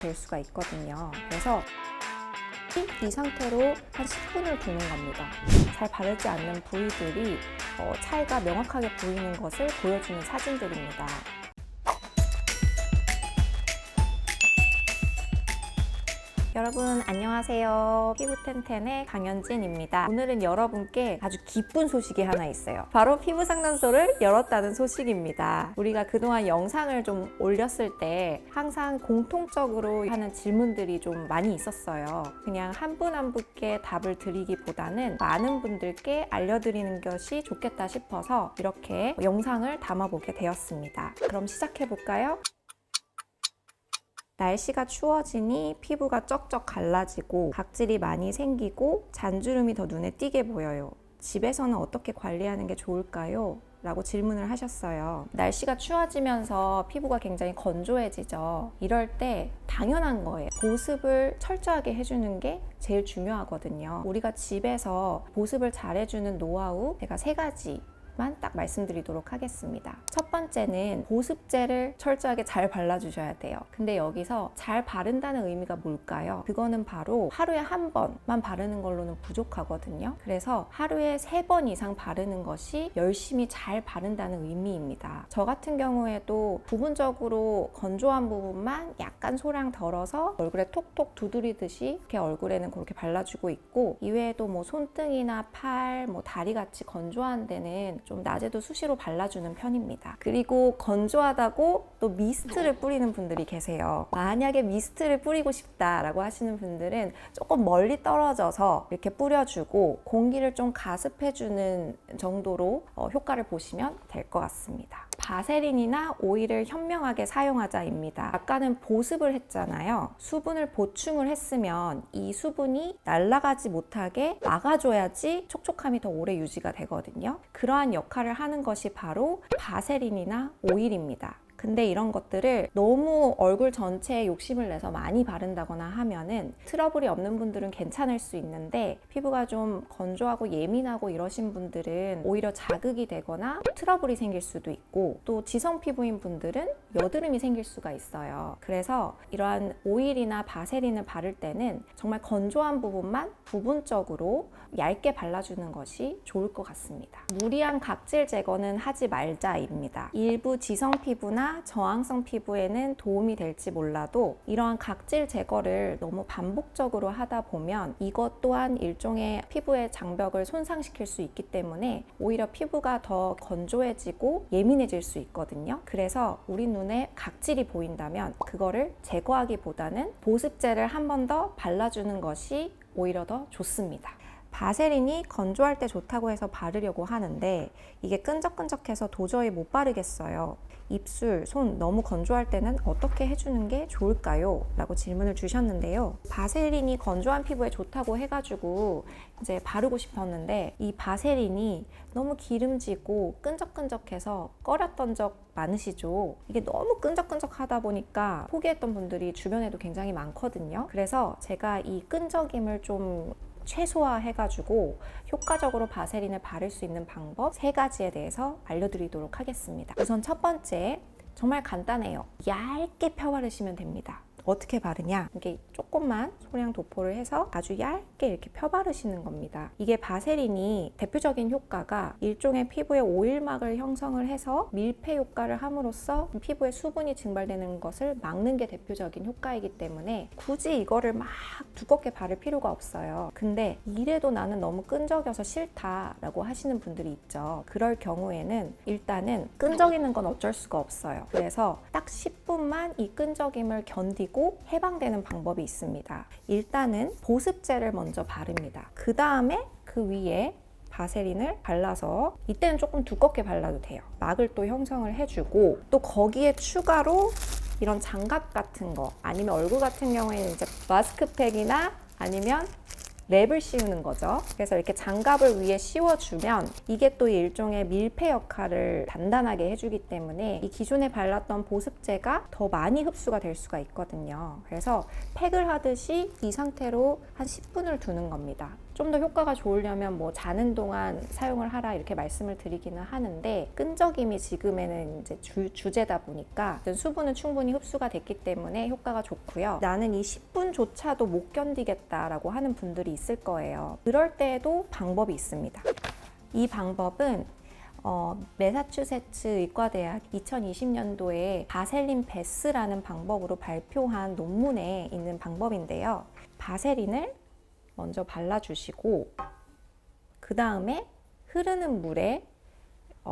될 수가 있거든요. 그래서 이 상태로 한 10분을 두는 겁니다. 잘 바르지 않는 부위들이 차이가 명확하게 보이는 것을 보여주는 사진들입니다. 여러분 안녕하세요. 피부텐텐의 강현진입니다. 오늘은 여러분께 아주 기쁜 소식이 하나 있어요. 바로 피부상담소를 열었다는 소식입니다. 우리가 그동안 영상을 좀 올렸을 때 항상 공통적으로 하는 질문들이 좀 많이 있었어요. 그냥 한 분 한 분께 답을 드리기보다는 많은 분들께 알려드리는 것이 좋겠다 싶어서 이렇게 영상을 담아보게 되었습니다. 그럼 시작해볼까요? 날씨가 추워지니 피부가 쩍쩍 갈라지고 각질이 많이 생기고 잔주름이 더 눈에 띄게 보여요. 집에서는 어떻게 관리하는 게 좋을까요? 라고 질문을 하셨어요. 날씨가 추워지면서 피부가 굉장히 건조해지죠. 이럴 때 당연한 거예요. 보습을 철저하게 해주는 게 제일 중요하거든요. 우리가 집에서 보습을 잘 해주는 노하우 제가 3가지 딱 말씀드리도록 하겠습니다. 첫 번째는 보습제를 철저하게 잘 발라주셔야 돼요. 근데 여기서 잘 바른다는 의미가 뭘까요? 그거는 바로 하루에 한 번만 바르는 걸로는 부족하거든요. 그래서 하루에 3번 이상 바르는 것이 열심히 잘 바른다는 의미입니다. 저 같은 경우에도 부분적으로 건조한 부분만 약간 소량 덜어서 얼굴에 톡톡 두드리듯이 이렇게 얼굴에는 그렇게 발라주고 있고, 이외에도 뭐 손등이나 팔, 다리 같이 건조한 데는 좀 낮에도 수시로 발라주는 편입니다. 그리고 건조하다고 또 미스트를 뿌리는 분들이 계세요. 만약에 미스트를 뿌리고 싶다라고 하시는 분들은 조금 멀리 떨어져서 이렇게 뿌려주고 공기를 좀 가습해주는 정도로 효과를 보시면 될 것 같습니다. 바세린이나 오일을 현명하게 사용하자입니다. 아까는 보습을 했잖아요. 수분을 보충을 했으면 이 수분이 날아가지 못하게 막아줘야지 촉촉함이 더 오래 유지가 되거든요. 그러한 역할을 하는 것이 바로 바세린이나 오일입니다. 근데 이런 것들을 너무 얼굴 전체에 욕심을 내서 많이 바른다거나 하면은 트러블이 없는 분들은 괜찮을 수 있는데, 피부가 좀 건조하고 예민하고 이러신 분들은 오히려 자극이 되거나 트러블이 생길 수도 있고, 또 지성 피부인 분들은 여드름이 생길 수가 있어요. 그래서 이러한 오일이나 바세린을 바를 때는 정말 건조한 부분만 부분적으로 얇게 발라주는 것이 좋을 것 같습니다. 무리한 각질 제거는 하지 말자입니다. 일부 지성 피부나 저항성 피부에는 도움이 될지 몰라도 이러한 각질 제거를 너무 반복적으로 하다 보면 이것 또한 일종의 피부의 장벽을 손상시킬 수 있기 때문에 오히려 피부가 더 건조해지고 예민해질 수 있거든요. 그래서 우리 눈에 각질이 보인다면 그거를 제거하기보다는 보습제를 한 번 더 발라주는 것이 오히려 더 좋습니다. 바세린이 건조할 때 좋다고 해서 바르려고 하는데 이게 끈적끈적해서 도저히 못 바르겠어요. 입술, 손 너무 건조할 때는 어떻게 해주는 게 좋을까요? 라고 질문을 주셨는데요. 바세린이 건조한 피부에 좋다고 해가지고 이제 바르고 싶었는데 이 바세린이 너무 기름지고 끈적끈적해서 꺼렸던 적 많으시죠? 이게 너무 끈적끈적하다 보니까 포기했던 분들이 주변에도 굉장히 많거든요. 그래서 제가 이 끈적임을 좀 최소화해가지고 효과적으로 바세린을 바를 수 있는 방법 3가지에 대해서 알려드리도록 하겠습니다. 우선 첫 번째, 정말 간단해요. 얇게 펴 바르시면 됩니다. 어떻게 바르냐? 이게 조금만 소량 도포를 해서 아주 얇게 이렇게 펴 바르시는 겁니다. 이게 바세린이 대표적인 효과가 일종의 피부의 오일막을 형성을 해서 밀폐 효과를 함으로써 피부에 수분이 증발되는 것을 막는 게 대표적인 효과이기 때문에 굳이 이거를 막 두껍게 바를 필요가 없어요. 근데 이래도 나는 너무 끈적여서 싫다라고 하시는 분들이 있죠. 그럴 경우에는 일단은 끈적이는 건 어쩔 수가 없어요. 그래서 딱 10분만 이 끈적임을 견디고 해방되는 방법이 있습니다. 일단은 보습제를 먼저 바릅니다. 그 다음에 그 위에 바세린을 발라서, 이때는 조금 두껍게 발라도 돼요. 막을 또 형성을 해주고, 또 거기에 추가로 이런 장갑 같은 거, 아니면 얼굴 같은 경우에는 이제 마스크팩이나 아니면 랩을 씌우는 거죠. 그래서 이렇게 장갑을 위에 씌워주면 이게 또 일종의 밀폐 역할을 단단하게 해주기 때문에 이 기존에 발랐던 보습제가 더 많이 흡수가 될 수가 있거든요. 그래서 팩을 하듯이 이 상태로 한 10분을 두는 겁니다. 좀 더 효과가 좋으려면 뭐 자는 동안 사용을 하라 이렇게 말씀을 드리기는 하는데, 끈적임이 지금에는 이제 주제다 보니까 수분은 충분히 흡수가 됐기 때문에 효과가 좋고요. 나는 이 10분조차도 못 견디겠다라고 하는 분들이 있을 거예요. 그럴 때에도 방법이 있습니다. 이 방법은 매사추세츠 의과대학 2020년도에 바셀린 베스라는 방법으로 발표한 논문에 있는 방법인데요. 바세린을 먼저 발라주시고 그 다음에 흐르는 물에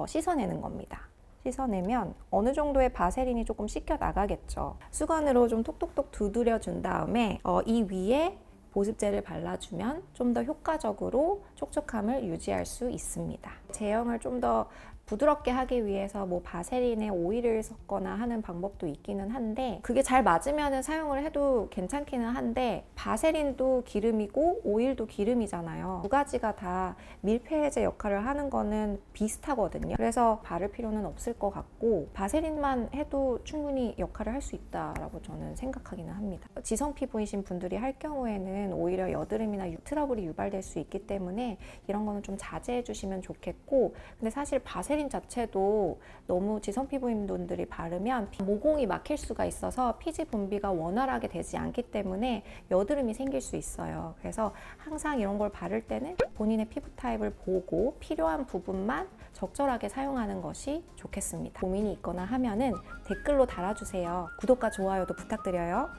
씻어내는 겁니다. 씻어내면 어느 정도의 바세린이 조금 씻겨 나가겠죠. 수건으로 좀 톡톡톡 두드려 준 다음에 이 위에 보습제를 발라주면 좀 더 효과적으로 촉촉함을 유지할 수 있습니다. 제형을 좀 더 부드럽게 하기 위해서 뭐 바세린에 오일을 섞거나 하는 방법도 있기는 한데, 그게 잘 맞으면 사용을 해도 괜찮기는 한데, 바세린도 기름이고 오일도 기름이잖아요. 두 가지가 다 밀폐해제 역할을 하는 거는 비슷하거든요. 그래서 바를 필요는 없을 것 같고, 바세린만 해도 충분히 역할을 할 수 있다라고 저는 생각하기는 합니다. 지성 피부이신 분들이 할 경우에는 오히려 여드름이나 트러블이 유발될 수 있기 때문에 이런 거는 좀 자제해 주시면 좋겠고, 근데 사실 바세린 자체도 너무 지성 피부인 분들이 바르면 모공이 막힐 수가 있어서 피지 분비가 원활하게 되지 않기 때문에 여드름이 생길 수 있어요. 그래서 항상 이런 걸 바를 때는 본인의 피부 타입을 보고 필요한 부분만 적절하게 사용하는 것이 좋겠습니다. 고민이 있거나 하면은 댓글로 달아주세요. 구독과 좋아요도 부탁드려요.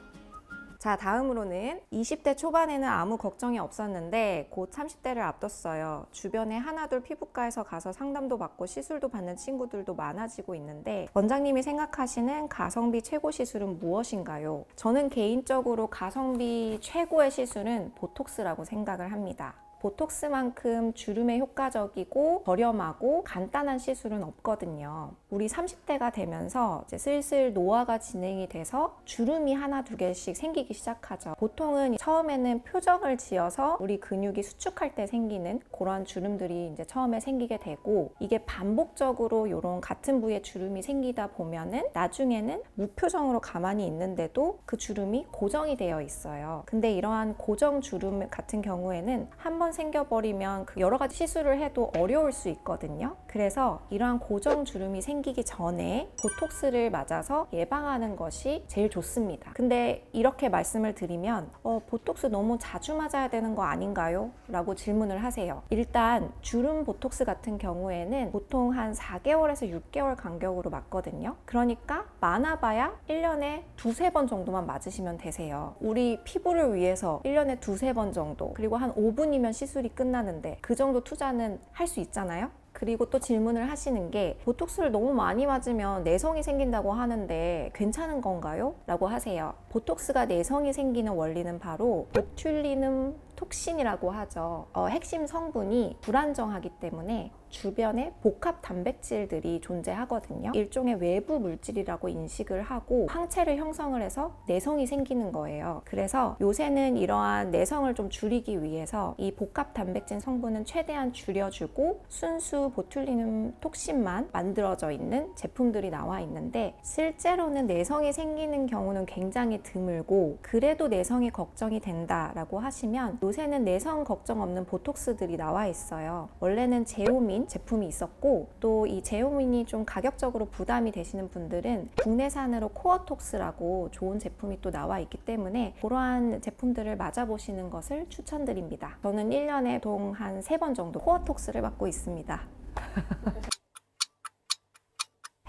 자, 다음으로는 20대 초반에는 아무 걱정이 없었는데 곧 30대를 앞뒀어요. 주변에 하나둘 피부과에서 가서 상담도 받고 시술도 받는 친구들도 많아지고 있는데, 원장님이 생각하시는 가성비 최고 시술은 무엇인가요? 저는 개인적으로 가성비 최고의 시술은 보톡스라고 생각을 합니다. 보톡스만큼 주름에 효과적이고 저렴하고 간단한 시술은 없거든요. 우리 30대가 되면서 이제 슬슬 노화가 진행이 돼서 주름이 하나 두 개씩 생기기 시작하죠. 보통은 처음에는 표정을 지어서 우리 근육이 수축할 때 생기는 그런 주름들이 이제 처음에 생기게 되고, 이게 반복적으로 이런 같은 부위에 주름이 생기다 보면은 나중에는 무표정으로 가만히 있는데도 그 주름이 고정이 되어 있어요. 근데 이러한 고정 주름 같은 경우에는 한번 생겨버리면 여러 가지 시술을 해도 어려울 수 있거든요. 그래서 이러한 고정 주름이 생기기 전에 보톡스를 맞아서 예방하는 것이 제일 좋습니다. 근데 이렇게 말씀을 드리면 보톡스 너무 자주 맞아야 되는 거 아닌가요? 라고 질문을 하세요. 일단 주름 보톡스 같은 경우에는 보통 한 4개월에서 6개월 간격으로 맞거든요. 그러니까 많아봐야 1년에 두세 번 정도만 맞으시면 되세요. 우리 피부를 위해서 1년에 두세 번 정도, 그리고 한 5분이면 시술이 끝나는데 그 정도 투자는 할 수 있잖아요. 그리고 또 질문을 하시는 게, 보톡스를 너무 많이 맞으면 내성이 생긴다고 하는데 괜찮은 건가요? 라고 하세요. 보톡스가 내성이 생기는 원리는 바로 보툴리눔 톡신이라고 하죠. 핵심 성분이 불안정하기 때문에 주변에 복합 단백질들이 존재하거든요. 일종의 외부 물질이라고 인식을 하고 항체를 형성을 해서 내성이 생기는 거예요. 그래서 요새는 이러한 내성을 좀 줄이기 위해서 이 복합 단백질 성분은 최대한 줄여주고 순수 보툴리눔 톡신만 만들어져 있는 제품들이 나와 있는데, 실제로는 내성이 생기는 경우는 굉장히 드물고, 그래도 내성이 걱정이 된다라고 하시면 요새는 내성 걱정 없는 보톡스들이 나와 있어요. 원래는 제오민 제품이 있었고, 또 이 제오민이 좀 가격적으로 부담이 되시는 분들은 국내산으로 코어톡스라고 좋은 제품이 또 나와 있기 때문에 그러한 제품들을 맞아보시는 것을 추천드립니다. 저는 1년에 보통 한 3번 정도 코어톡스를 맞고 있습니다.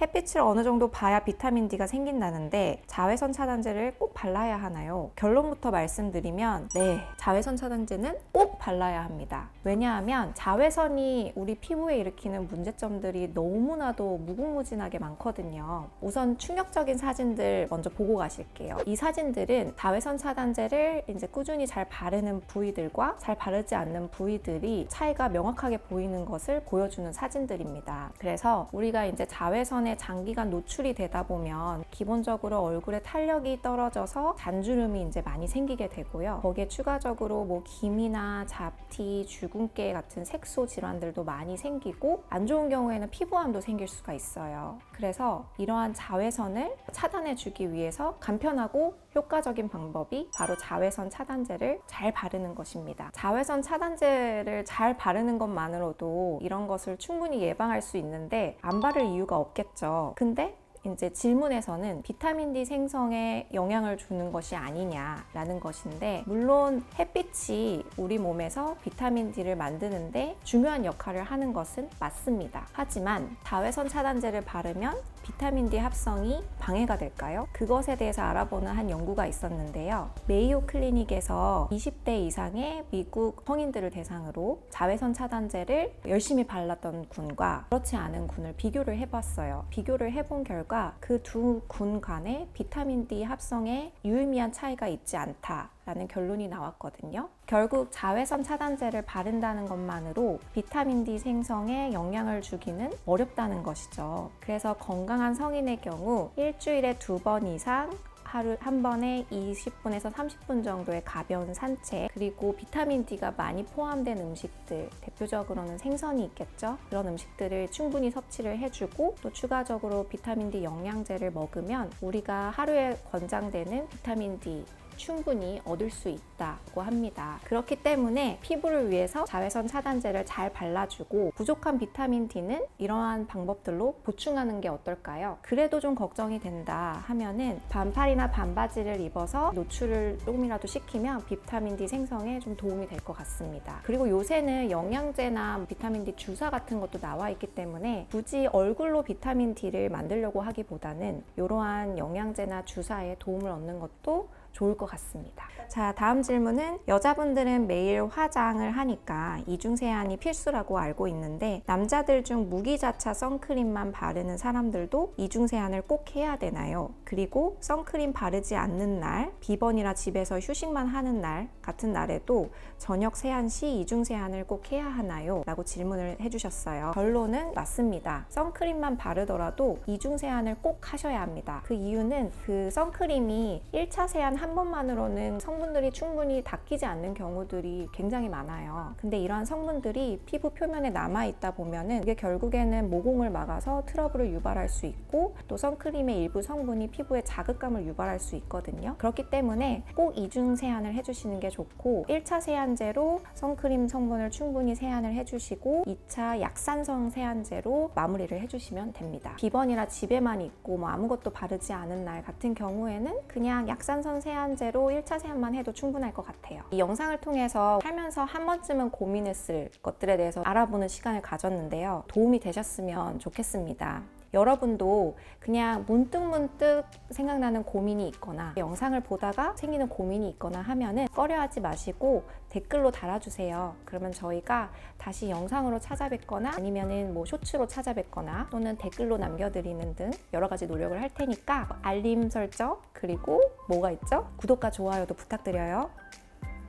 햇빛을 어느 정도 봐야 비타민 D가 생긴다는데 자외선 차단제를 꼭 발라야 하나요? 결론부터 말씀드리면 네, 자외선 차단제는 꼭 발라야 합니다. 왜냐하면 자외선이 우리 피부에 일으키는 문제점들이 너무나도 무궁무진하게 많거든요. 우선 충격적인 사진들 먼저 보고 가실게요. 이 사진들은 자외선 차단제를 이제 꾸준히 잘 바르는 부위들과 잘 바르지 않는 부위들이 차이가 명확하게 보이는 것을 보여주는 사진들입니다. 그래서 우리가 이제 자외선에 자외선에 장기간 노출이 되다 보면 기본적으로 얼굴에 탄력이 떨어져서 잔주름이 이제 많이 생기게 되고요. 거기에 추가적으로 뭐 기미나 잡티, 주근깨 같은 색소 질환들도 많이 생기고 안 좋은 경우에는 피부암도 생길 수가 있어요. 그래서 이러한 자외선을 차단해 주기 위해서 간편하고 효과적인 방법이 바로 자외선 차단제를 잘 바르는 것입니다. 자외선 차단제를 잘 바르는 것만으로도 이런 것을 충분히 예방할 수 있는데 안 바를 이유가 없겠죠. 근데 이제 질문에서는 비타민 D 생성에 영향을 주는 것이 아니냐라는 것인데, 물론 햇빛이 우리 몸에서 비타민 D를 만드는데 중요한 역할을 하는 것은 맞습니다. 하지만 자외선 차단제를 바르면 비타민 D 합성이 방해가 될까요? 그것에 대해서 알아보는 한 연구가 있었는데요. 메이오 클리닉에서 20대 이상의 미국 성인들을 대상으로 자외선 차단제를 열심히 발랐던 군과 그렇지 않은 군을 비교를 해봤어요. 비교를 해본 결과 그 두 군 간의 비타민 D 합성에 유의미한 차이가 있지 않다라는 결론이 나왔거든요. 결국 자외선 차단제를 바른다는 것만으로 비타민 D 생성에 영향을 주기는 어렵다는 것이죠. 그래서 건강한 성인의 경우 일주일에 2번 이상 하루 한 번에 20분에서 30분 정도의 가벼운 산책, 그리고 비타민 D가 많이 포함된 음식들, 대표적으로는 생선이 있겠죠. 그런 음식들을 충분히 섭취를 해주고, 또 추가적으로 비타민 D 영양제를 먹으면 우리가 하루에 권장되는 비타민 D 충분히 얻을 수 있다고 합니다. 그렇기 때문에 피부를 위해서 자외선 차단제를 잘 발라주고 부족한 비타민 D는 이러한 방법들로 보충하는 게 어떨까요? 그래도 좀 걱정이 된다 하면은 반팔이나 반바지를 입어서 노출을 조금이라도 시키면 비타민 D 생성에 좀 도움이 될 것 같습니다. 그리고 요새는 영양제나 비타민 D 주사 같은 것도 나와 있기 때문에 굳이 얼굴로 비타민 D를 만들려고 하기보다는 이러한 영양제나 주사에 도움을 얻는 것도 좋을 것 같습니다. 자, 다음 질문은 여자분들은 매일 화장을 하니까 이중 세안이 필수라고 알고 있는데 남자들 중 무기자차 선크림만 바르는 사람들도 이중 세안을 꼭 해야 되나요? 그리고 선크림 바르지 않는 날, 비번이라 집에서 휴식만 하는 날 같은 날에도 저녁 세안 시 이중 세안을 꼭 해야 하나요? 라고 질문을 해주셨어요. 결론은 맞습니다. 선크림만 바르더라도 이중 세안을 꼭 하셔야 합니다. 그 이유는 그 선크림이 1차 세안 한 번만으로는 성분들이 충분히 닦이지 않는 경우들이 굉장히 많아요. 근데 이러한 성분들이 피부 표면에 남아있다 보면은 이게 결국에는 모공을 막아서 트러블을 유발할 수 있고, 또 선크림의 일부 성분이 피부에 자극감을 유발할 수 있거든요. 그렇기 때문에 꼭 이중 세안을 해주시는 게 좋고, 1차 세안제로 선크림 성분을 충분히 세안을 해주시고 2차 약산성 세안제로 마무리를 해주시면 됩니다. 비번이라 집에만 있고 뭐 아무것도 바르지 않은 날 같은 경우에는 그냥 약산성 세안제로 1차 세안만 해도 충분할 것 같아요. 이 영상을 통해서 살면서 한 번쯤은 고민했을 것들에 대해서 알아보는 시간을 가졌는데요. 도움이 되셨으면 좋겠습니다. 여러분도 그냥 문득문득 생각나는 고민이 있거나 영상을 보다가 생기는 고민이 있거나 하면은 꺼려하지 마시고 댓글로 달아주세요. 그러면 저희가 다시 영상으로 찾아뵙거나 아니면은 뭐 쇼츠로 찾아뵙거나 또는 댓글로 남겨드리는 등 여러 가지 노력을 할 테니까 알림 설정, 그리고 뭐가 있죠? 구독과 좋아요도 부탁드려요.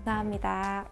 감사합니다.